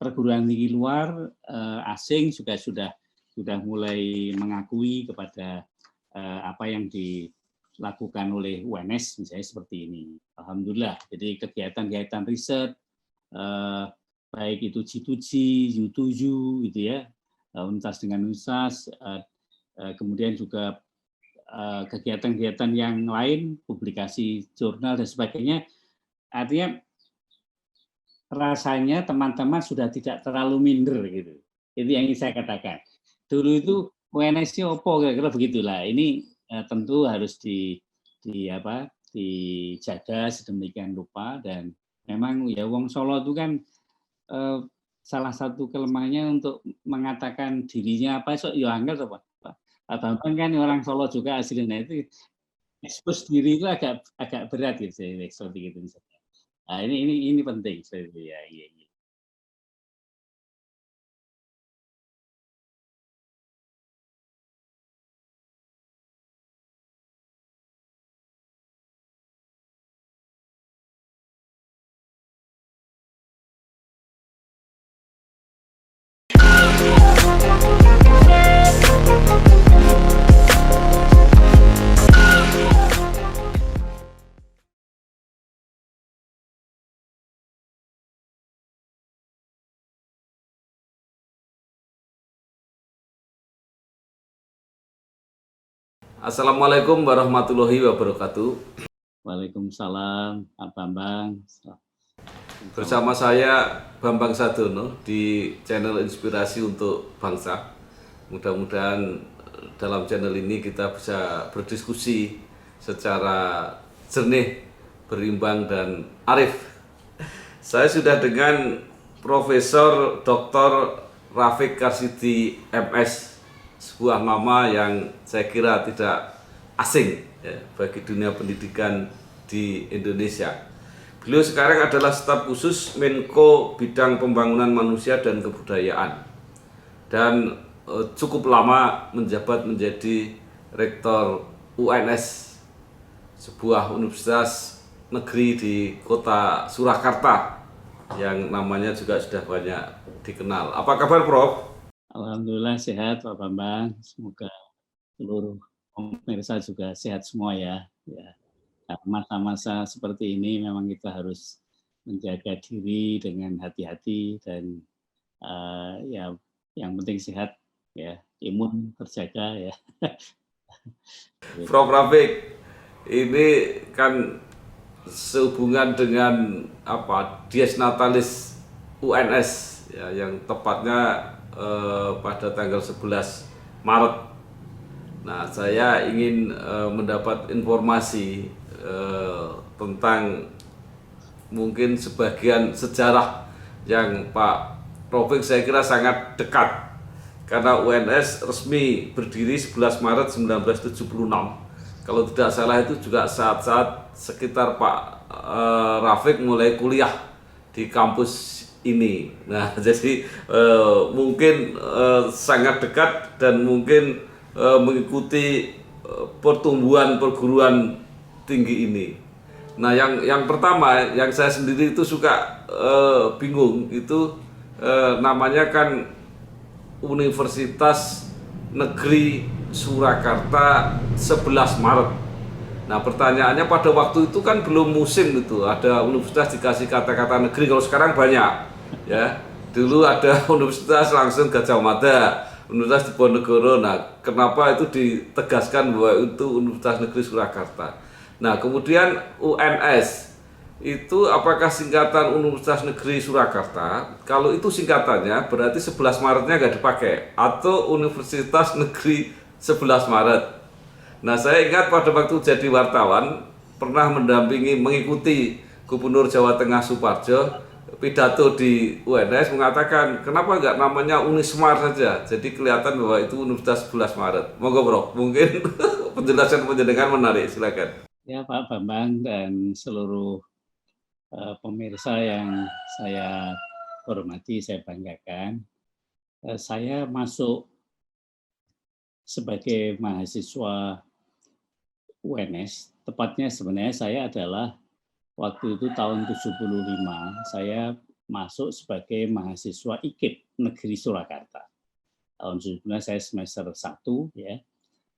perguruan tinggi luar asing juga sudah mulai mengakui kepada apa yang dilakukan oleh UNS misalnya seperti ini. Alhamdulillah. Jadi kegiatan-kegiatan riset baik itu G2G, U7 gitu ya, universitas dengan universitas, kemudian juga kegiatan-kegiatan yang lain, publikasi jurnal dan sebagainya. Artinya rasanya teman-teman sudah tidak terlalu minder gitu. Itu yang ingin saya katakan. Dulu itu UNS opo kira-kira begitulah. Ini tentu harus dijaga sedemikian rupa, dan memang ya wong Solo itu kan salah satu kelemahannya untuk mengatakan dirinya apa sok ya angel apa. Pak Bambang kan orang Solo juga aslinya, itu ekspos diri itu agak berat gitu seperti itu misalnya. Nah, ini penting seperti ya. Iya. Assalamualaikum warahmatullahi wabarakatuh. Waalaikumsalam, Pak Bambang. Bersama saya Bambang Sadono di channel Inspirasi untuk Bangsa. Mudah-mudahan dalam channel ini kita bisa berdiskusi secara jernih, berimbang dan arif. Saya sudah dengan Profesor Dr. Rafiq Karsidi MS, sebuah nama yang saya kira tidak asing ya, bagi dunia pendidikan di Indonesia. Beliau sekarang adalah staf khusus Menko Bidang Pembangunan Manusia dan Kebudayaan, dan cukup lama menjabat menjadi Rektor UNS, sebuah universitas negeri di kota Surakarta yang namanya juga sudah banyak dikenal. Apa kabar, Prof? Alhamdulillah sehat Pak Bambang. Semoga seluruh pemirsa juga sehat semua ya. Masa-masa seperti ini memang kita harus menjaga diri dengan hati-hati dan ya yang penting sehat ya, imun terjaga ya. Prof. Rafiq, ini kan sehubungan dengan Dies Natalis UNS ya, yang tepatnya pada tanggal 11 Maret. Nah, saya ingin mendapat informasi tentang mungkin sebagian sejarah yang Pak Rafiq saya kira sangat dekat, karena UNS resmi berdiri 11 Maret 1976. Kalau tidak salah itu juga saat-saat sekitar Pak Rafiq mulai kuliah di kampus ini. Nah, jadi mungkin sangat dekat dan mungkin mengikuti pertumbuhan perguruan tinggi ini. Nah, yang pertama yang saya sendiri itu suka bingung itu namanya kan Universitas Negeri Surakarta 11 Maret. Nah, pertanyaannya pada waktu itu kan belum musim itu, ada universitas dikasih kata-kata negeri. Kalau sekarang banyak ya. Dulu ada universitas langsung Gajah Mada, Universitas Diponegoro. Nah, kenapa itu ditegaskan bahwa itu Universitas Negeri Surakarta? Nah, kemudian UNS itu apakah singkatan Universitas Negeri Surakarta? Kalau itu singkatannya berarti 11 Maretnya nggak dipakai, atau Universitas Negeri 11 Maret. Nah, saya ingat pada waktu jadi wartawan pernah mengikuti Gubernur Jawa Tengah Suparjo pidato di UNS mengatakan kenapa nggak namanya Unismar saja, jadi kelihatan bahwa itu Universitas 11 Maret. Monggo Bro, mungkin penjelasan penjenengan menarik, silakan. Ya Pak Bambang dan seluruh pemirsa yang saya hormati, saya banggakan. Saya masuk sebagai mahasiswa UNS, tepatnya sebenarnya saya adalah waktu itu tahun 75, saya masuk sebagai mahasiswa IKIP Negeri Surakarta. Tahun 2017 saya semester 1 ya.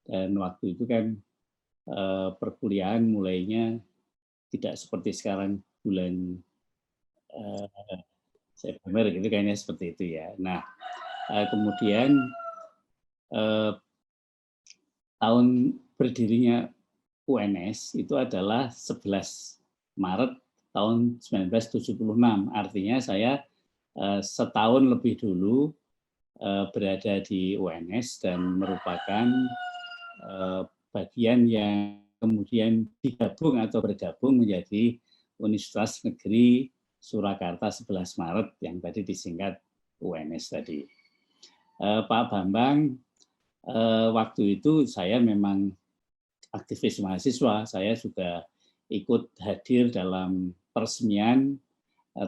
Dan waktu itu kan perkuliahan mulainya tidak seperti sekarang bulan September gitu kayaknya seperti itu ya. Nah, kemudian tahun berdirinya UNS itu adalah 11 Maret tahun 1976. Artinya saya setahun lebih dulu berada di UNS dan merupakan bagian yang kemudian digabung atau bergabung menjadi Universitas Negeri Surakarta 11 Maret yang tadi disingkat UNS tadi. Pak Bambang, waktu itu saya memang aktivis mahasiswa, saya juga ikut hadir dalam peresmian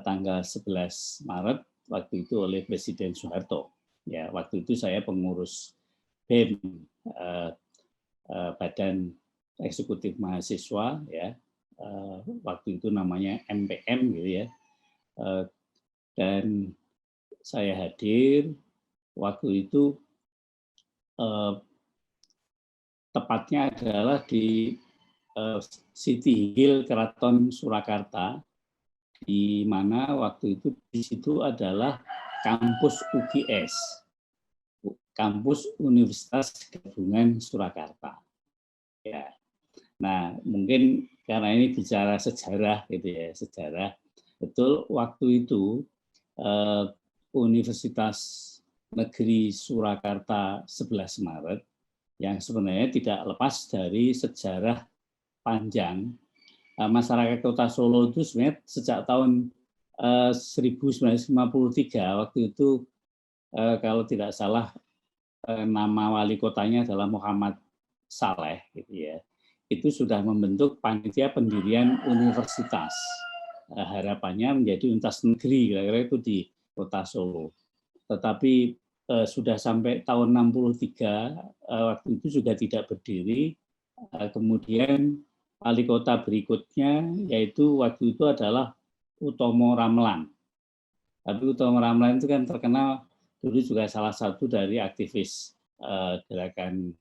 tanggal 11 Maret waktu itu oleh Presiden Soeharto. Ya, waktu itu saya pengurus BEM, Badan Eksekutif Mahasiswa, ya, waktu itu namanya MPM gitu ya, dan saya hadir waktu itu tepatnya adalah di City Hill Keraton Surakarta, di mana waktu itu di situ adalah kampus UGS, kampus Universitas Gabungan Surakarta. Ya. Nah, mungkin karena ini bicara sejarah gitu ya, sejarah. Betul waktu itu Universitas Negeri Surakarta 11 Maret yang sebenarnya tidak lepas dari sejarah panjang masyarakat Kota Solo itu sebenarnya sejak tahun 1953 waktu itu kalau tidak salah nama wali kotanya adalah Muhammad Saleh gitu ya. Itu sudah membentuk panitia pendirian universitas. Harapannya menjadi universitas negeri kira-kira itu di Kota Solo. Tetapi sudah sampai tahun 63 waktu itu juga tidak berdiri. Kemudian wali kota berikutnya yaitu waktu itu adalah Utomo Ramlan. Tapi Utomo Ramlan itu kan terkenal dulu juga salah satu dari aktivis gerakan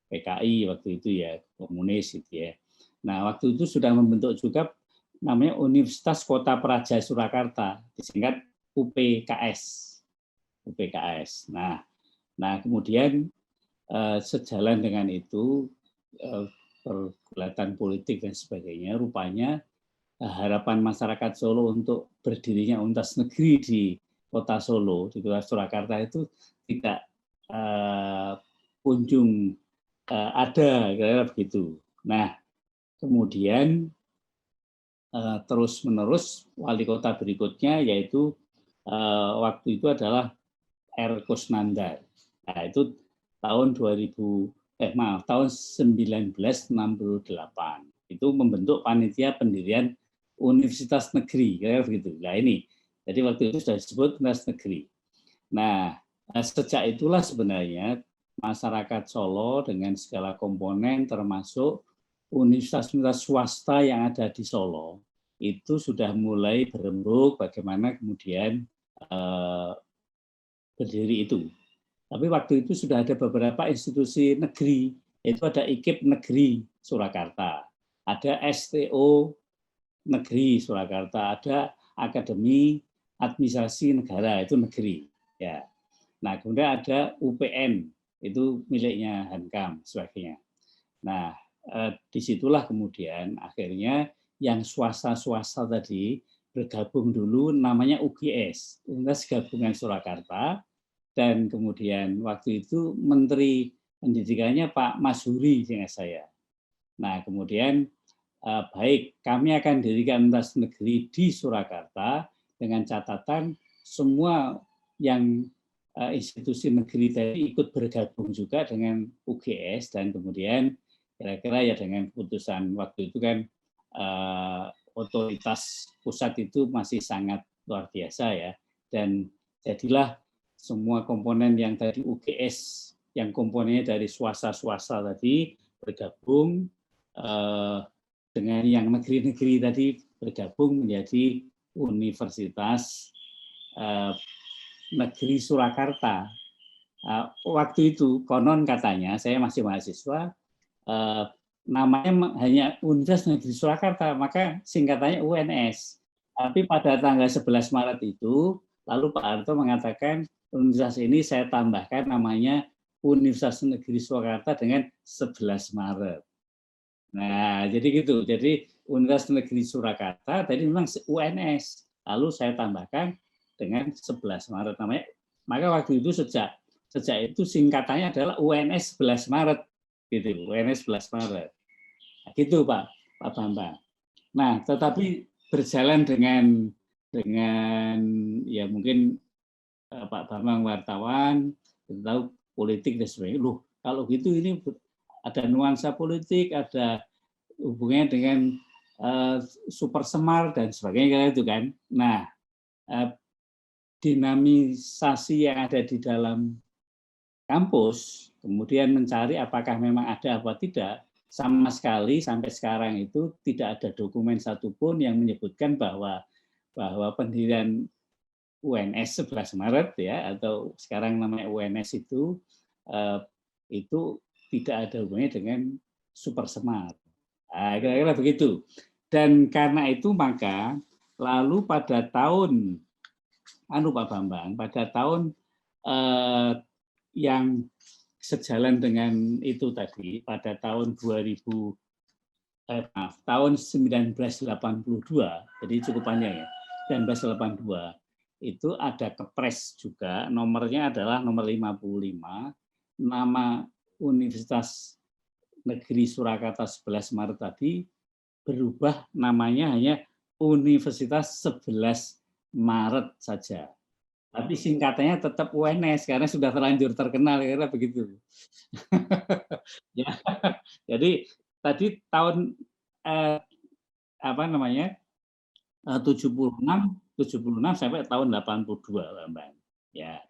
PKI waktu itu ya, komunis gitu ya. Nah, waktu itu sudah membentuk juga namanya Universitas Kota Praja Surakarta, disingkat UPKS. UPKS. Nah kemudian sejalan dengan itu pergulatan politik dan sebagainya, rupanya harapan masyarakat Solo untuk berdirinya universitas negeri di Kota Solo, di Kota Surakarta itu tidak kunjung ada, kira-kira begitu. Nah, kemudian terus-menerus wali kota berikutnya yaitu waktu itu adalah R. Kusnandar. Nah, itu tahun 1968. Itu membentuk panitia pendirian Universitas Negeri, kayak begitu. Nah, ini. Jadi waktu itu sudah disebut Universitas Negeri. Nah, sejak itulah sebenarnya masyarakat Solo dengan segala komponen termasuk universitas-universitas swasta yang ada di Solo itu sudah mulai berembuk bagaimana kemudian berdiri itu. Tapi waktu itu sudah ada beberapa institusi negeri, yaitu ada IKIP Negeri Surakarta, ada STO Negeri Surakarta, ada Akademi Administrasi Negara, itu negeri. Ya. Nah, kemudian ada UPN, itu miliknya Hankam sebagainya. Nah, disitulah kemudian akhirnya yang swasta-swasta tadi bergabung dulu namanya UGS, Universitas Gabungan Surakarta, dan kemudian waktu itu Menteri Pendidikannya Pak Masyuri seingat saya. Nah, kemudian baik kami akan dirikan universitas negeri di Surakarta dengan catatan semua yang institusi negeri tadi ikut bergabung juga dengan UGS dan kemudian kira-kira ya dengan keputusan waktu itu kan otoritas pusat itu masih sangat luar biasa ya, dan jadilah semua komponen yang tadi UGS yang komponennya dari swasta-swasta tadi bergabung dengan yang negeri-negeri tadi bergabung menjadi Universitas Negeri Surakarta. Waktu itu konon katanya, saya masih mahasiswa, namanya hanya Universitas Negeri Surakarta, maka singkatannya UNS. Tapi pada tanggal 11 Maret itu, lalu Pak Harto mengatakan universitas ini saya tambahkan namanya Universitas Negeri Surakarta dengan 11 Maret. Nah, jadi gitu. Jadi Universitas Negeri Surakarta tadi memang UNS. Lalu saya tambahkan dengan 11 Maret namanya. Maka waktu itu sejak itu singkatannya adalah UNS 11 Maret gitu. UNS 11 Maret. Nah, gitu Pak Bambang. Nah, tetapi berjalan dengan ya mungkin Pak Bambang wartawan tahu politik dan sebagainya. Loh, kalau gitu ini ada nuansa politik, ada hubungannya dengan super semar dan sebagainya itu kan. Nah, dinamisasi yang ada di dalam kampus, kemudian mencari apakah memang ada apa tidak, sama sekali sampai sekarang itu tidak ada dokumen satupun yang menyebutkan bahwa pendirian UNS 11 Maret ya atau sekarang namanya UNS itu tidak ada hubungannya dengan super semar. Nah, kira-kira begitu. Dan karena itu maka lalu pada tahun Pak Bambang, pada tahun yang sejalan dengan itu tadi, pada tahun 1982, jadi cukup panjang ya, 1982, itu ada kepres juga, nomornya adalah nomor 55, nama Universitas Negeri Surakarta 11 Maret tadi berubah namanya hanya Universitas 11 Maret saja. Tapi singkatannya tetap UNS karena sudah terlanjur terkenal karena begitu. Ya, jadi tadi tahun 76 sampai tahun 82, Bang. Ya,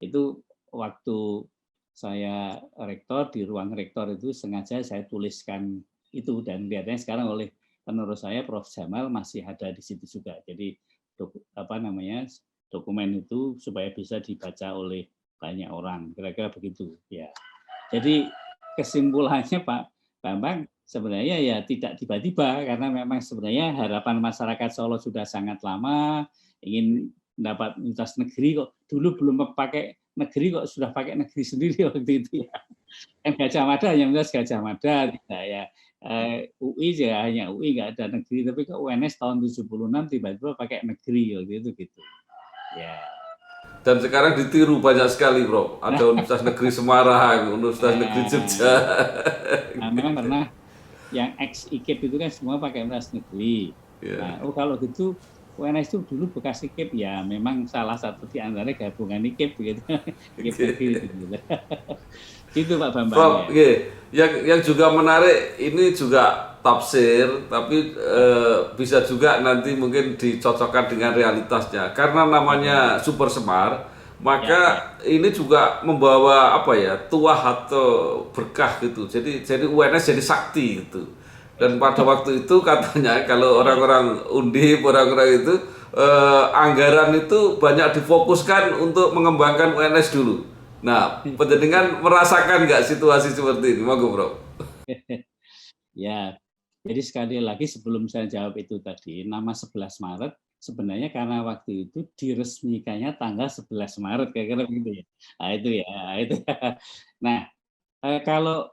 itu waktu saya rektor di ruang rektor itu sengaja saya tuliskan itu dan kelihatannya sekarang oleh penerus saya Prof. Jamal masih ada di situ juga. Jadi dokumen itu supaya bisa dibaca oleh banyak orang. Kira-kira begitu ya. Jadi kesimpulannya Pak Bambang sebenarnya ya tidak tiba-tiba karena memang sebenarnya harapan masyarakat Solo sudah sangat lama ingin mendapat universitas negeri kok dulu belum pakai negeri kok sudah pakai negeri sendiri waktu itu ya. Gajah Mada hanya Universitas Gajah Mada tidak ya. UI ya hanya UI nggak ada negeri tapi ke UNS tahun 76 tiba-tiba pakai negeri waktu itu gitu. Ya. Dan sekarang ditiru banyak sekali, Bro. Ada Universitas Negeri Semarang, Universitas Negeri Jogja. Nah, memang karena yang ex IKIP itu kan semua pakai universitas negeri. Yeah. Nah, kalau gitu UNS itu dulu bekas IKIP ya memang salah satu di antara gabungan IKIP begitu. IKIP negeri itu gitu. Itu Pak Bambang. Prof, ya. Yang juga menarik ini juga tafsir, tapi bisa juga nanti mungkin dicocokkan dengan realitasnya. Karena namanya super semar, maka ini juga membawa apa ya, tuah atau berkah gitu. Jadi UNS jadi sakti gitu. Dan pada waktu itu katanya kalau orang-orang Undip, orang-orang itu anggaran itu banyak difokuskan untuk mengembangkan UNS dulu. Nah, penjaringan merasakan nggak situasi seperti ini? Monggo, Bro. Ya, jadi sekali lagi sebelum saya jawab itu tadi, nama 11 Maret sebenarnya karena waktu itu diresmikannya tanggal 11 Maret, kira-kira begitu ya. Nah, itu ya. Itu. Nah, kalau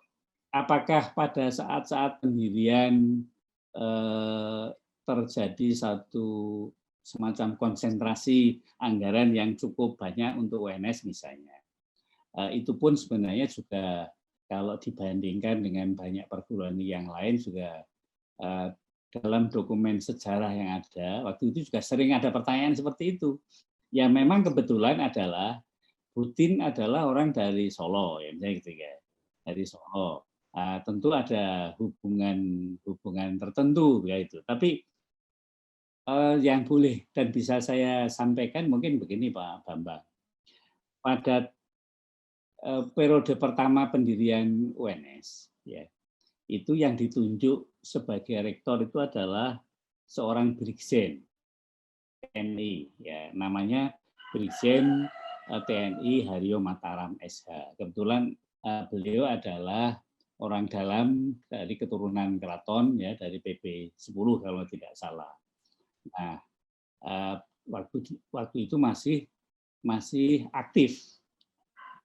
apakah pada saat-saat pendirian terjadi satu semacam konsentrasi anggaran yang cukup banyak untuk UNS misalnya. Itu pun sebenarnya juga kalau dibandingkan dengan banyak perguruan yang lain juga dalam dokumen sejarah yang ada, waktu itu juga sering ada pertanyaan seperti itu. Ya memang kebetulan adalah Putin adalah orang dari Solo, ya misalnya gitu ya, dari Solo. Tentu ada hubungan tertentu ya itu. Tapi yang boleh dan bisa saya sampaikan mungkin begini Pak Bambang. Pada periode pertama pendirian UNS, ya, itu yang ditunjuk sebagai rektor itu adalah seorang brigjen TNI, ya, namanya Brigjen TNI Haryo Mataram SH. Kebetulan beliau adalah orang dalam dari keturunan keraton ya, dari PP 10 kalau tidak salah. Nah, waktu itu masih aktif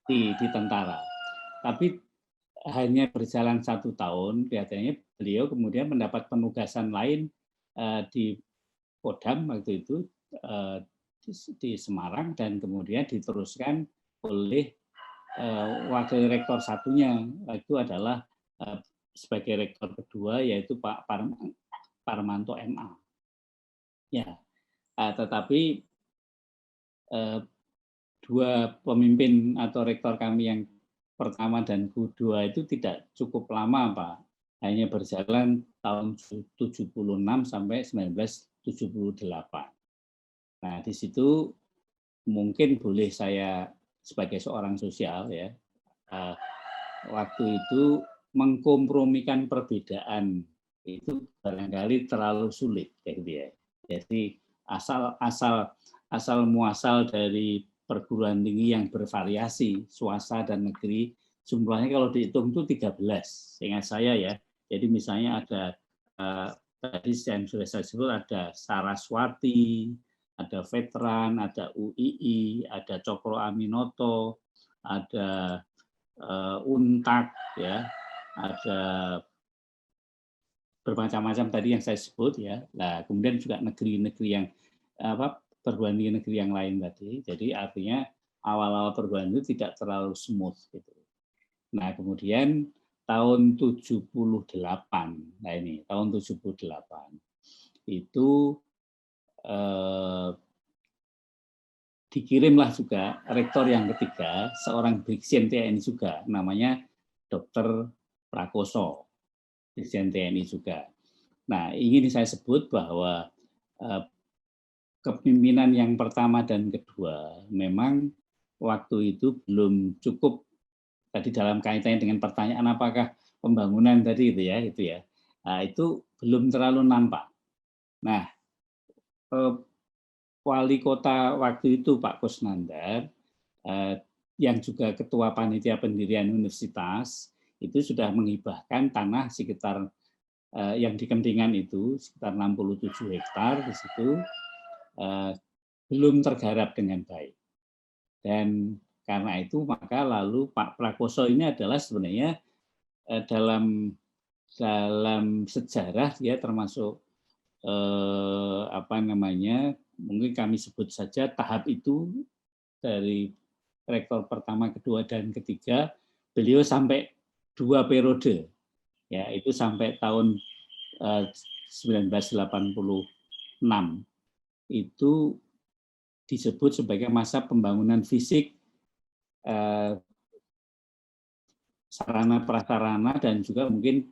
di tentara. Tapi hanya berjalan 1 tahun, kelihatannya beliau kemudian mendapat penugasan lain di Kodam waktu itu di Semarang, dan kemudian diteruskan oleh wakil rektor satunya, itu adalah sebagai rektor kedua, yaitu Pak Parmanto MA. Ya, tetapi dua pemimpin atau rektor kami yang pertama dan kedua itu tidak cukup lama, Pak. Hanya berjalan tahun 76 sampai 1978. Nah, di situ mungkin boleh saya sebagai seorang sosial ya, waktu itu mengkompromikan perbedaan itu barangkali terlalu sulit kayak gitu ya. Jadi asal muasal dari perguruan tinggi yang bervariasi swasta dan negeri, jumlahnya kalau dihitung itu 13, seingat saya ya. Jadi misalnya ada tadi yang sudah saya sebut, ada Saraswati, ada Veteran, ada UII, ada Cokro Aminoto, ada Untak, ya, ada bermacam-macam tadi yang saya sebut ya. Nah, kemudian juga negeri-negeri yang perguruan tinggi negeri yang lain tadi. Jadi artinya awal-awal perguruan itu tidak terlalu smooth gitu. Nah, kemudian tahun 78, nah ini tahun 78 itu dikirimlah juga rektor yang ketiga, seorang Brigjen TNI juga, namanya Dr. Prakoso, Brigjen TNI juga. Nah, ingin saya sebut bahwa kepemimpinan yang pertama dan kedua memang waktu itu belum cukup. Tadi dalam kaitannya dengan pertanyaan apakah pembangunan tadi itu ya, nah, itu belum terlalu nampak. Nah, wali kota waktu itu Pak Kusnandar, yang juga ketua panitia pendirian universitas, itu sudah menghibahkan tanah sekitar yang di Kentingan itu sekitar 67 hektar di situ, belum tergarap dengan baik. Dan karena itu maka lalu Pak Prakoso ini adalah sebenarnya dalam sejarah dia termasuk mungkin kami sebut saja tahap itu dari rektor pertama, kedua, dan ketiga, beliau sampai 2 periode, ya itu sampai tahun 1986 itu disebut sebagai masa pembangunan fisik, sarana prasarana, dan juga mungkin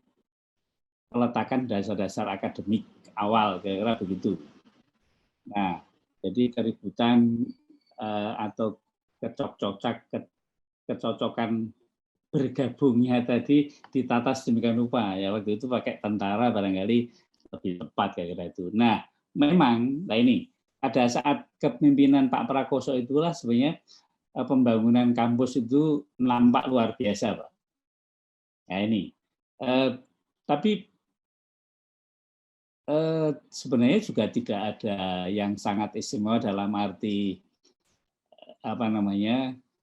peletakan dasar-dasar akademik awal, kira-kira begitu. Nah, jadi keributan atau kecocokan bergabungnya tadi ditata sedemikian rupa ya, waktu itu pakai tentara barangkali lebih tepat kira-kira itu. Nah, memang ini pada saat kepemimpinan Pak Prakoso itulah sebenarnya pembangunan kampus itu nampak luar biasa, Pak. Nah ini, tapi sebenarnya juga tidak ada yang sangat istimewa dalam arti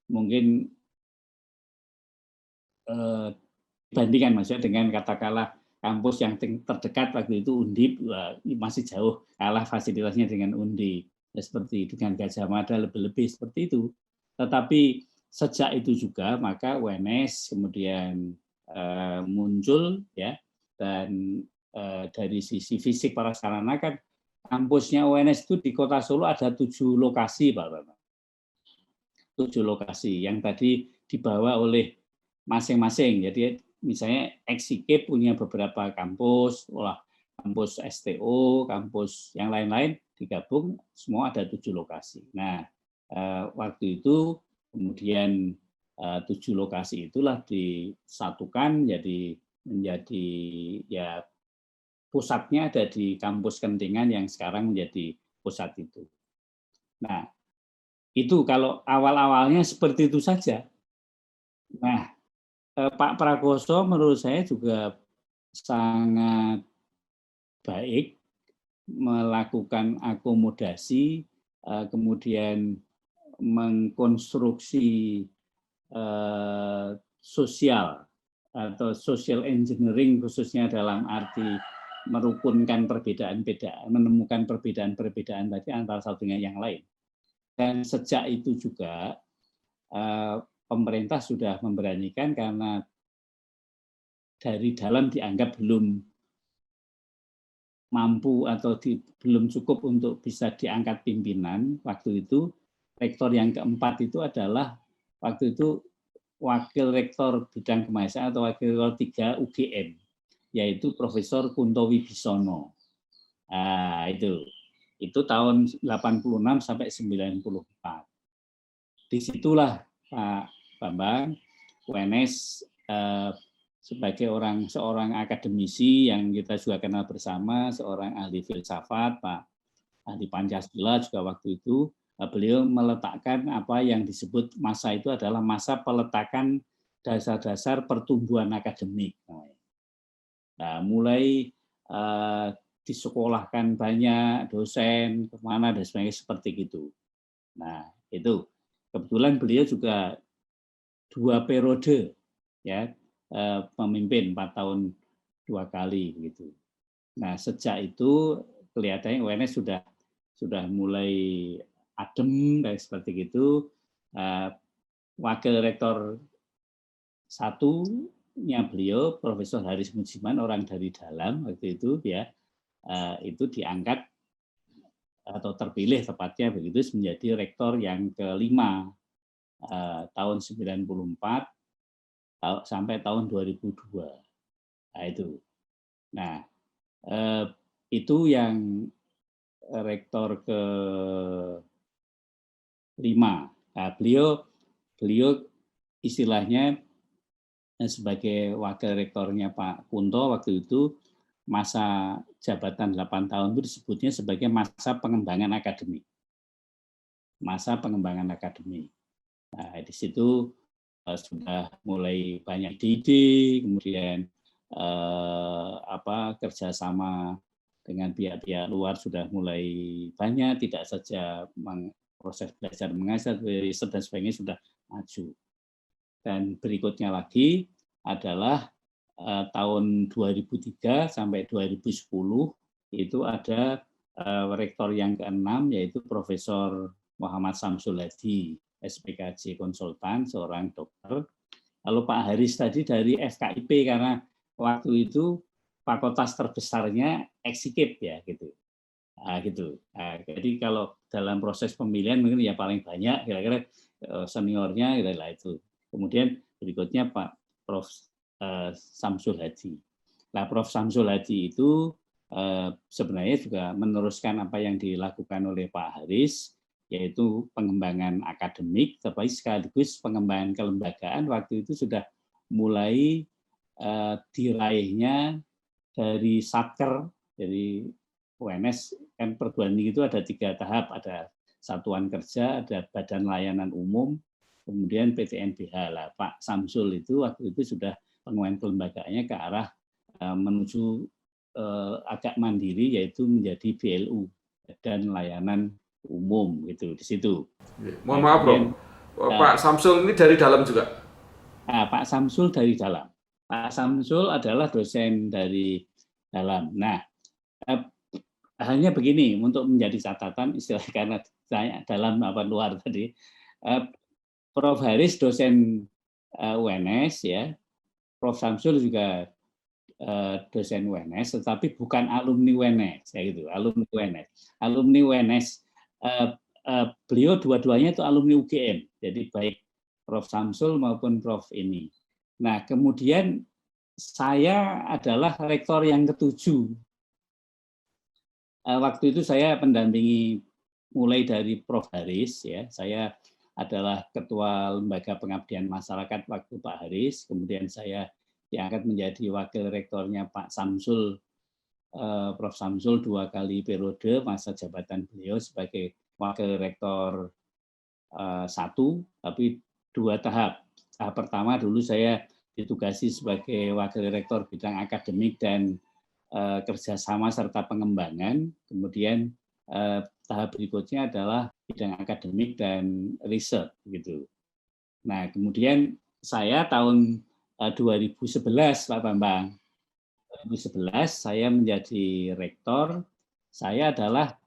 mungkin dibandingkan maksudnya dengan katakanlah kampus yang terdekat waktu itu Undip, masih jauh kalah fasilitasnya dengan Undip, ya, seperti dengan Gajah Mada lebih-lebih seperti itu. Tetapi sejak itu juga maka UNS kemudian muncul ya, dan dari sisi fisik prasarana kan kampusnya UNS itu di Kota Solo ada 7 lokasi, Pak Bapak. 7 lokasi yang tadi dibawa oleh masing-masing. Jadi misalnya Exikip punya beberapa kampus, kampus STO, kampus yang lain-lain digabung, semua ada 7 lokasi. Nah, waktu itu kemudian 7 lokasi itulah disatukan menjadi ya pusatnya ada di kampus Kentingan yang sekarang menjadi pusat itu. Nah, Itu kalau awal-awalnya seperti itu saja. Nah, Pak Prakoso menurut saya juga sangat baik melakukan akomodasi, kemudian mengkonstruksi sosial atau social engineering khususnya dalam arti merukunkan perbedaan-perbedaan, menemukan perbedaan-perbedaan tadi antara satu dengan yang lain. Dan sejak itu juga pemerintah sudah memberanikan karena dari dalam dianggap belum mampu atau belum cukup untuk bisa diangkat pimpinan. Waktu itu rektor yang keempat itu adalah waktu itu wakil rektor bidang kemahasiswaan atau wakil rektor 3 UGM, yaitu Profesor Kunto Wibisono. Nah, itu tahun 86 sampai 94. Disitulah Pak Bambang UNS sebagai seorang akademisi yang kita juga kenal bersama, seorang ahli filsafat, Pak ahli Pancasila juga waktu itu, beliau meletakkan apa yang disebut masa itu adalah masa peletakan dasar-dasar pertumbuhan akademik. Nah, mulai disekolahkan banyak dosen kemana dan sebagainya seperti itu. Nah, itu kebetulan beliau juga 2 periode ya pemimpin 4 tahun 2 kali begitu. Nah, sejak itu kelihatannya UNS sudah mulai adem dan seperti itu. Wakil rektor satunya beliau Profesor Haris Mujiman, orang dari dalam waktu itu ya, itu diangkat atau terpilih tepatnya begitu menjadi rektor yang kelima tahun 94 sampai tahun 2002. Nah, itu. Nah, itu yang rektor ke-5. Nah, beliau istilahnya sebagai wakil rektornya Pak Kunto waktu itu masa jabatan 8 tahun itu disebutnya sebagai masa pengembangan akademik. Masa pengembangan akademik. Nah, di situ sudah mulai banyak ide, kemudian kerjasama dengan pihak-pihak luar sudah mulai banyak, tidak saja proses belajar mengajar, riset dan sebagainya sudah maju. Dan berikutnya lagi adalah tahun 2003 sampai 2010 itu ada rektor yang ke-6 yaitu Profesor Muhammad Samsul Hadi, SPKJ konsultan, seorang dokter. Lalu Pak Haris tadi dari FKIP karena waktu itu fakultas terbesarnya eksikip ya gitu. Nah, gitu. Nah, jadi kalau dalam proses pemilihan mungkin ya paling banyak kira-kira seniornya kira-kira itu. Kemudian berikutnya Pak Prof Samsul Hadi. Nah, Prof Samsul Hadi itu sebenarnya juga meneruskan apa yang dilakukan oleh Pak Haris, yaitu pengembangan akademik, tapi sekaligus pengembangan kelembagaan waktu itu sudah mulai diraihnya dari Satker, jadi UNS kan perguruan tinggi itu ada 3 tahap, ada satuan kerja, ada badan layanan umum, kemudian PTNBH. Lah, Pak Samsul itu waktu itu sudah pengembangan kelembagaannya ke arah menuju agak mandiri, yaitu menjadi BLU, Badan Layanan Umum gitu di situ. Mohon maaf Bro, Pak Samsul ini dari dalam juga? Pak Samsul dari dalam. Pak Samsul adalah dosen dari dalam. Nah, hanya begini untuk menjadi catatan istilah karena saya dalam apa luar tadi. Prof Haris dosen UNS ya, Prof Samsul juga dosen UNS, tetapi bukan alumni UNS, ya gitu, alumni UNS. Alumni UNS, beliau dua-duanya itu alumni UGM, jadi baik Prof Samsul maupun Prof ini. Nah, kemudian saya adalah rektor yang ke-7. Waktu itu saya pendampingi mulai dari Prof Haris, ya, saya adalah ketua lembaga pengabdian masyarakat waktu Pak Haris, kemudian saya diangkat menjadi wakil rektornya Pak Samsul, Prof Samsul 2 kali periode masa jabatan beliau sebagai wakil rektor satu, tapi 2 tahap. Tahap pertama dulu saya ditugasi sebagai wakil rektor bidang akademik dan kerjasama serta pengembangan. Kemudian tahap berikutnya adalah bidang akademik dan riset gitu. Nah, kemudian saya tahun 2011 Pak Bambang. 2011 saya menjadi rektor. Saya adalah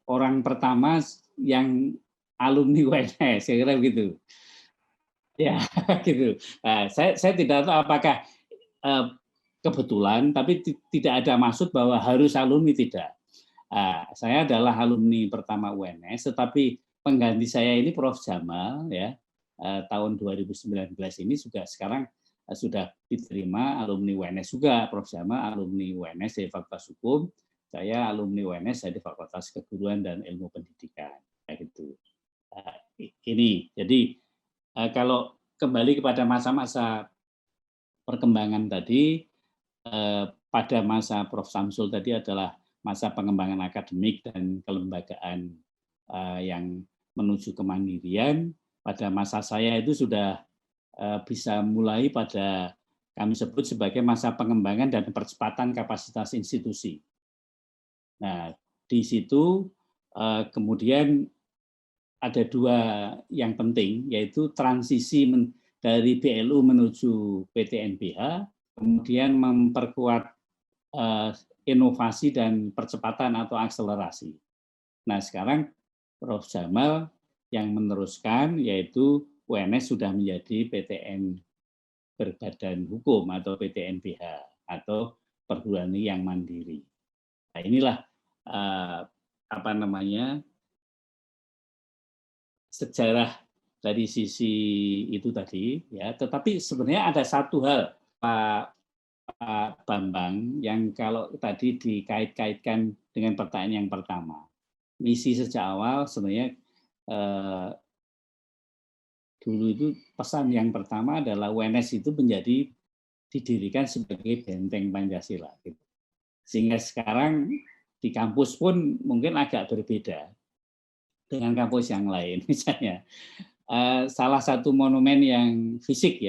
orang pertama yang alumni UNS, saya kira begitu. Ya, gitu. Nah, saya tidak tahu apakah kebetulan, tapi tidak ada maksud bahwa harus alumni, tidak. Saya adalah alumni pertama UNS, tetapi pengganti saya ini Prof. Jamal, ya, tahun 2019 ini sekarang sudah diterima alumni UNS juga. Prof. Jamal alumni UNS dari Fakultas Hukum, saya alumni UNS dari Fakultas Keguruan dan Ilmu Pendidikan, kayak gitu. Ini, jadi kalau kembali kepada masa-masa perkembangan tadi, pada masa Prof. Samsul tadi adalah masa pengembangan akademik dan kelembagaan yang menuju kemandirian. Pada masa saya itu sudah bisa mulai pada kami sebut sebagai masa pengembangan dan percepatan kapasitas institusi. Nah, di situ kemudian ada 2 yang penting, yaitu transisi dari BLU menuju PTNBH, kemudian memperkuat inovasi dan percepatan atau akselerasi. Nah, sekarang Prof. Jamal yang meneruskan, yaitu UNS sudah menjadi PTN berbadan hukum atau PTNBH atau perguruan tinggi yang mandiri. Nah, inilah sejarah dari sisi itu tadi, ya. Tetapi sebenarnya ada satu hal, Pak Bambang, yang kalau tadi dikait-kaitkan dengan pertanyaan yang pertama. Misi sejak awal sebenarnya dulu itu pesan yang pertama adalah UNS itu didirikan sebagai benteng Pancasila. Sehingga sekarang di kampus pun mungkin agak berbeda dengan kampus yang lain. Misalnya salah satu monumen yang fisik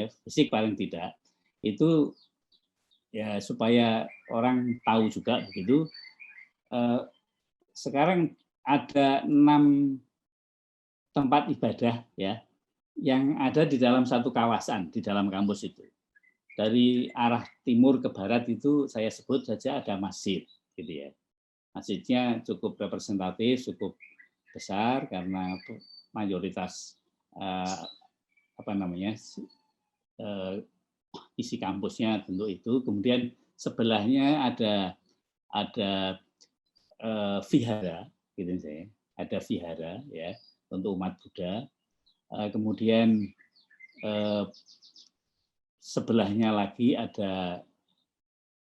paling tidak, itu ya supaya orang tahu juga begitu. Sekarang ada 6 tempat ibadah ya yang ada di dalam satu kawasan di dalam kampus itu. Dari arah timur ke barat itu saya sebut saja ada masjid, gitu ya. Masjidnya cukup representatif, cukup besar karena mayoritas isi kampusnya tentu itu. Kemudian sebelahnya ada vihara, gitu saya. Ada vihara ya untuk umat Buddha. Kemudian sebelahnya lagi ada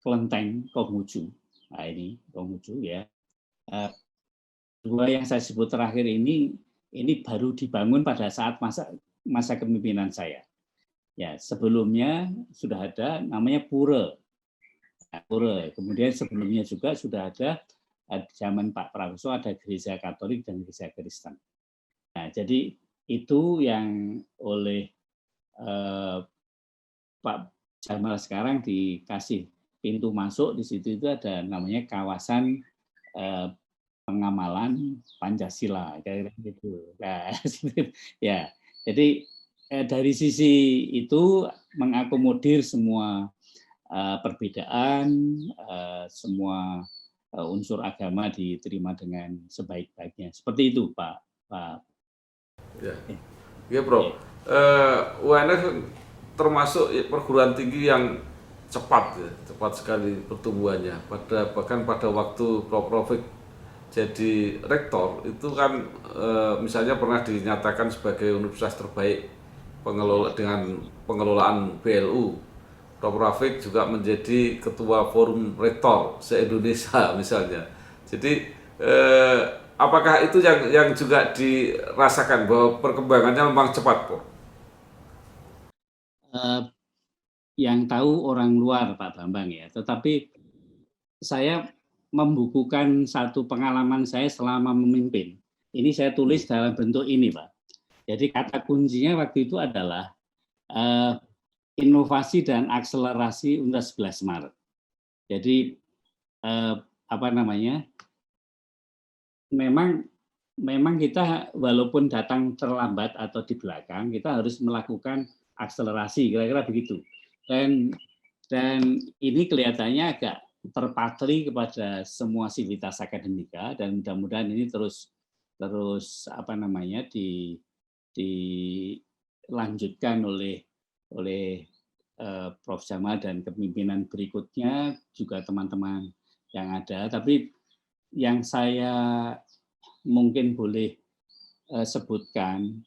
kelenteng Konghucu. Nah, ini Konghucu ya. 2 yang saya sebut terakhir ini baru dibangun pada saat masa kepemimpinan saya. Ya, sebelumnya sudah ada namanya Pura. Nah, Pura. Kemudian sebelumnya juga sudah ada zaman Pak Prakoso ada gereja Katolik dan gereja Kristen. Nah, jadi itu yang oleh Pak Jamal sekarang dikasih pintu masuk, di situ itu ada namanya kawasan pengamalan Pancasila, kayak gitu. Nah, ya, jadi dari sisi itu mengakomodir semua perbedaan, semua unsur agama diterima dengan sebaik-baiknya. Seperti itu, Pak. Ya, Bro. UNS termasuk perguruan tinggi yang cepat sekali pertumbuhannya. Bahkan pada waktu Prof. Rafiq jadi rektor itu kan misalnya pernah dinyatakan sebagai universitas terbaik dengan pengelolaan BLU. Prof. Rafiq juga menjadi ketua forum rektor se-Indonesia misalnya. Jadi apakah itu yang juga dirasakan bahwa perkembangannya memang cepat, Prof? Yang tahu orang luar, Pak Bambang ya. Tetapi saya membukukan satu pengalaman saya selama memimpin. ini saya tulis dalam bentuk ini, Pak. Jadi kata kuncinya waktu itu adalah inovasi dan akselerasi Universitas 11 Maret. Jadi apa namanya? Memang kita walaupun datang terlambat atau di belakang, kita harus melakukan akselerasi, kira-kira begitu. Dan ini kelihatannya agak terpatri kepada semua sivitas akademika, dan mudah-mudahan ini terus apa namanya dilanjutkan oleh Prof. Jamal dan kepemimpinan berikutnya, juga teman-teman yang ada. Tapi yang saya mungkin boleh sebutkan,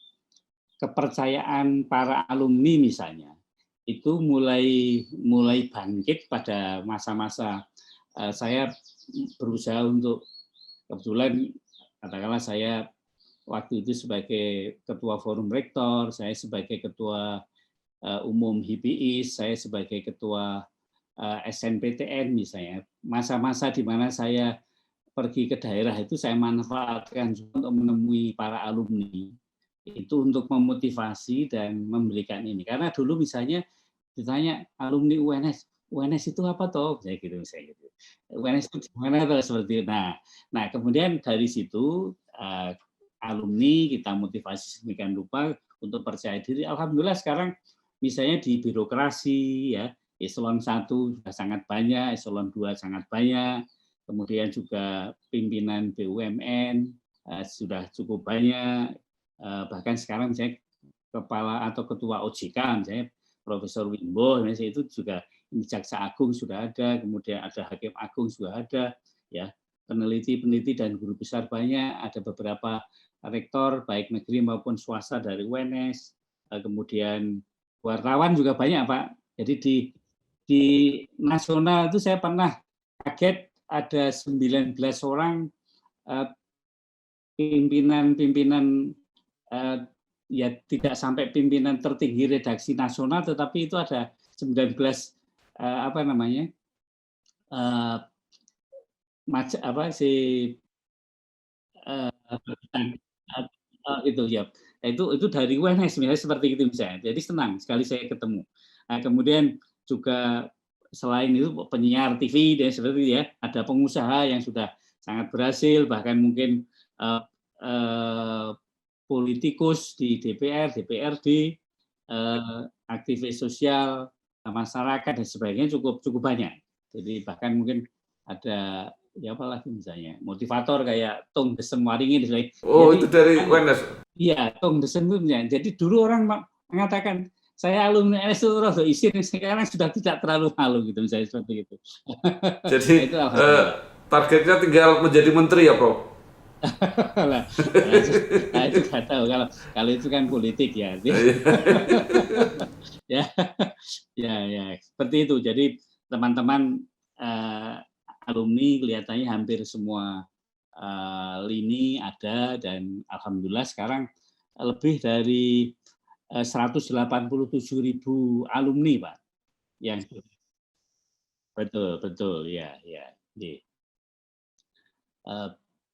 kepercayaan para alumni misalnya, itu mulai bangkit pada masa-masa saya berusaha untuk, kebetulan katakanlah saya waktu itu sebagai ketua forum rektor, saya sebagai ketua umum HIPI, saya sebagai ketua SNPTN misalnya, masa-masa di mana saya pergi ke daerah itu saya manfaatkan untuk menemui para alumni itu untuk memotivasi dan memberikan ini. Karena dulu misalnya ditanya alumni UNS itu apa toh? Saya gitu misalnya gitu. UNS itu gimana tuh seperti itu. Nah kemudian dari situ alumni kita motivasi sedemikian rupa untuk percaya diri. Alhamdulillah sekarang misalnya di birokrasi ya, eselon 1 sudah sangat banyak, eselon 2 sangat banyak. Kemudian juga pimpinan BUMN sudah cukup banyak. Bahkan sekarang misalnya kepala atau ketua OJK misalnya Profesor Wimbo, misalnya itu juga Jaksa Agung sudah ada, kemudian ada Hakim Agung sudah ada, ya peneliti dan guru besar banyak, ada beberapa rektor baik negeri maupun swasta dari UNS, kemudian wartawan juga banyak Pak. Jadi di nasional itu saya pernah kaget ada 19 orang pimpinan ya tidak sampai pimpinan tertinggi redaksi nasional, tetapi itu ada 19 apa namanya itu ya itu dari UNS misalnya seperti itu misalnya. Jadi senang sekali saya ketemu. Nah, kemudian juga selain itu penyiar TV dan seperti itu ya, ada pengusaha yang sudah sangat berhasil, bahkan mungkin politikus di DPR, DPRD, aktivis sosial, masyarakat dan sebagainya cukup banyak. Jadi bahkan mungkin ada ya apa lagi misalnya motivator kayak Tung Desem Waringin. Oh, jadi, itu dari UNS. Iya, Tung Desem itu. Jadi dulu orang mengatakan saya alumni UNS itu rada isin, sekarang sudah tidak terlalu malu gitu misalnya seperti itu. Jadi itu targetnya tinggal menjadi menteri ya, Prof? nah, itu nggak tahu kalau itu kan politik ya. ya seperti itu. Jadi teman-teman alumni kelihatannya hampir semua lini ada, dan alhamdulillah sekarang lebih dari 187.000 alumni Pak yang betul ya.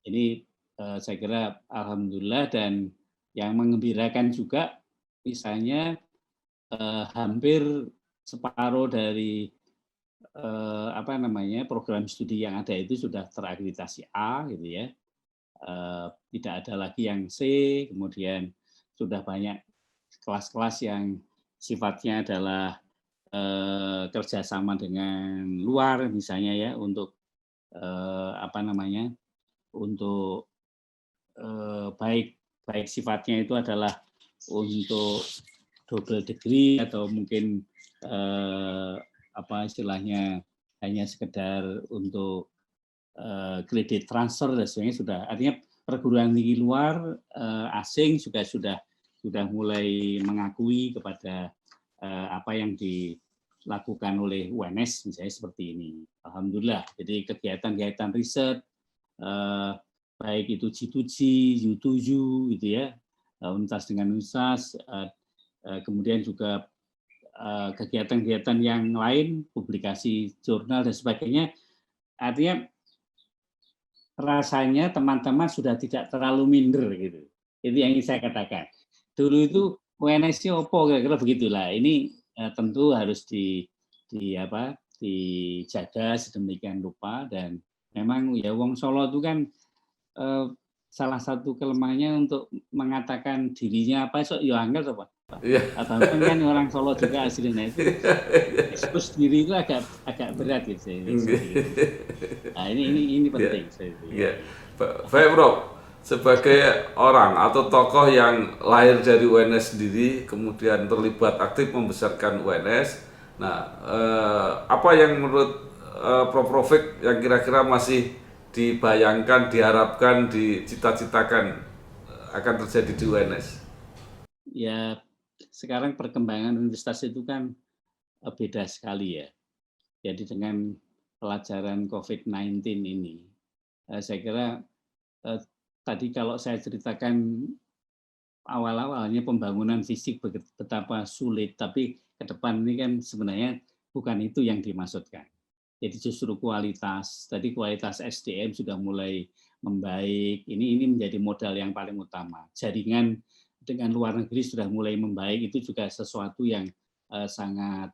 Ini saya kira alhamdulillah, dan yang mengembirakan juga misalnya hampir separuh dari apa namanya program studi yang ada itu sudah terakreditasi A gitu ya. Tidak ada lagi yang C, kemudian sudah banyak kelas-kelas yang sifatnya adalah kerjasama dengan luar misalnya ya, untuk apa namanya, untuk baik sifatnya itu adalah untuk double degree atau mungkin apa istilahnya hanya sekedar untuk kredit transfer dan sebagainya, sudah artinya perguruan tinggi luar asing juga sudah mulai mengakui kepada apa yang dilakukan oleh UNS misalnya seperti ini. Alhamdulillah. Jadi kegiatan riset baik itu G2G, U7 gitu ya, universitas dengan universitas, kemudian juga kegiatan-kegiatan yang lain, publikasi jurnal dan sebagainya. Artinya rasanya teman-teman sudah tidak terlalu minder gitu. Itu yang ingin saya katakan. Dulu itu UNS opo kira-kira begitulah. Ini tentu harus dijaga sedemikian rupa, dan memang ya wong Solo itu kan salah satu kelemahannya untuk mengatakan dirinya apa sok yo angel apa. Abang kan orang Solo juga aslinya, itu ekspos diri itu agak berat gitu. Nah, ini penting. Baik, Bro. Sebagai orang atau tokoh yang lahir dari UNS sendiri, kemudian terlibat aktif membesarkan UNS. Nah, apa yang menurut Prof. Rafiq yang kira-kira masih dibayangkan, diharapkan, dicita-citakan akan terjadi di UNS? Ya, sekarang perkembangan universitas itu kan beda sekali ya. Jadi dengan pelajaran COVID-19 ini, saya kira tadi kalau saya ceritakan awal-awalnya pembangunan fisik betapa sulit, tapi ke depan ini kan sebenarnya bukan itu yang dimaksudkan. Jadi justru kualitas, tadi kualitas SDM sudah mulai membaik, ini menjadi modal yang paling utama. Jaringan dengan luar negeri sudah mulai membaik, itu juga sesuatu yang sangat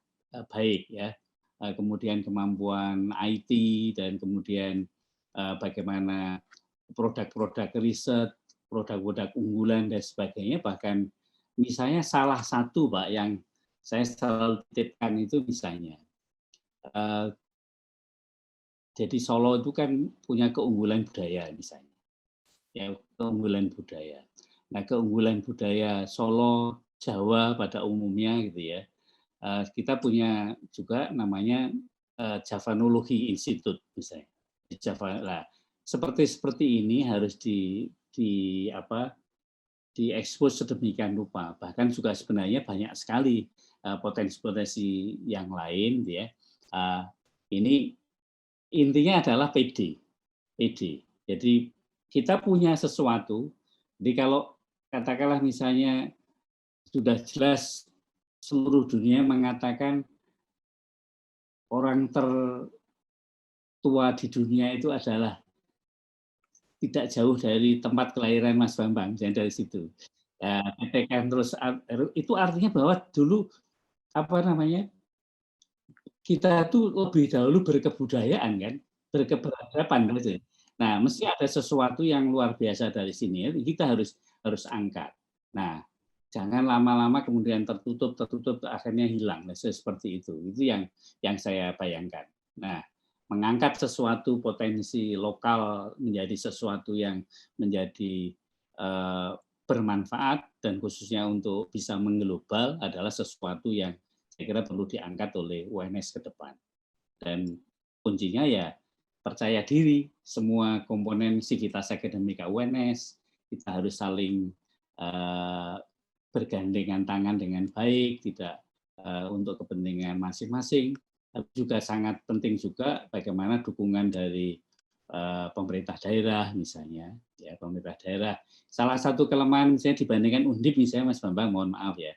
baik ya. Kemudian kemampuan IT dan kemudian bagaimana produk-produk riset, produk-produk unggulan dan sebagainya. Bahkan misalnya salah satu Pak yang saya selalu titipkan itu misalnya, jadi Solo itu kan punya keunggulan budaya misalnya, ya keunggulan budaya. Nah keunggulan budaya Solo, Jawa pada umumnya gitu ya. Kita punya juga namanya Javanology Institute misalnya. Java, lah, seperti ini harus diekspos sedemikian rupa. Bahkan juga sebenarnya banyak sekali potensi-potensi yang lain, ya. Ini intinya adalah PD. Jadi kita punya sesuatu. Jadi kalau katakanlah misalnya sudah jelas seluruh dunia mengatakan orang tertua di dunia itu adalah tidak jauh dari tempat kelahiran Mas Bambang, jadi dari situ. Ya, katakan terus itu artinya bahwa dulu kita tuh lebih dahulu berkebudayaan kan, berkeberagaman gitu. Nah, mesti ada sesuatu yang luar biasa dari sini, kita harus angkat. Nah, jangan lama-lama kemudian tertutup akhirnya hilang, seperti itu. Itu yang saya bayangkan. Nah, mengangkat sesuatu potensi lokal menjadi sesuatu yang menjadi bermanfaat dan khususnya untuk bisa mengglobal adalah sesuatu yang saya kira perlu diangkat oleh UNS ke depan. Dan kuncinya ya percaya diri, semua komponen sivitas akademika UNS, kita harus saling bergandengan tangan dengan baik, tidak untuk kepentingan masing-masing. Tapi juga sangat penting juga bagaimana dukungan dari pemerintah daerah misalnya, ya pemerintah daerah. Salah satu kelemahan misalnya dibandingkan Undip misalnya Mas Bambang, mohon maaf ya,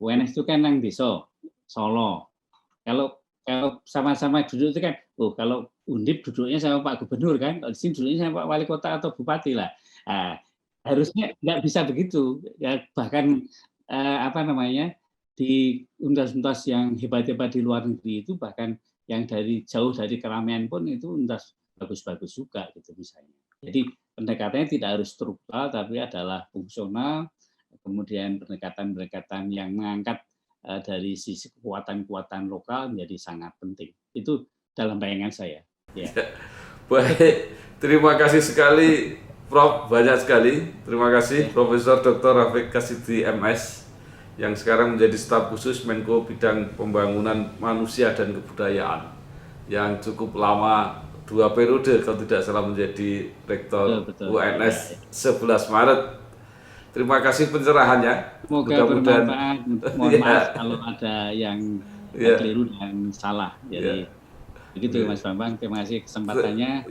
UNS itu kan yang desa, Solo. Kalau sama-sama duduk itu kan, kalau Undip duduknya sama Pak Gubernur kan, kalau di sini duduknya sama Pak Wali Kota atau Bupati lah. Nah, harusnya nggak bisa begitu. Ya, bahkan di universitas yang hebat-hebat di luar negeri itu bahkan yang jauh dari keramaian pun itu universitas bagus-bagus juga gitu misalnya. Jadi pendekatannya tidak harus struktural tapi adalah fungsional, kemudian pendekatan yang mengangkat dari sisi kekuatan-kekuatan lokal menjadi sangat penting. Itu dalam bayangan saya. Ya. Baik, terima kasih sekali Prof, banyak sekali. Terima kasih Profesor Dr. Rafiq Kasidi MS yang sekarang menjadi staf khusus Menko Bidang Pembangunan Manusia dan Kebudayaan yang cukup lama, 2 periode kalau tidak salah menjadi Rektor UNS 11 Maret. Terima kasih pencerahannya. Semoga bermanfaat. Mohon maaf kalau ada yang keliru dan salah. Jadi begitu Mas Bambang. Terima kasih kesempatannya.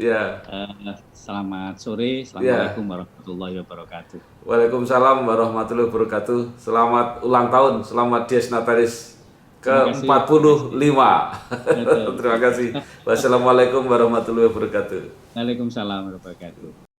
Selamat sore. Assalamualaikum warahmatullahi wabarakatuh. Waalaikumsalam warahmatullahi wabarakatuh. Selamat ulang tahun. Selamat Dies Natalis ke-45. Betul. Terima kasih. Wassalamualaikum warahmatullahi wabarakatuh. Waalaikumsalam warahmatullahi wabarakatuh.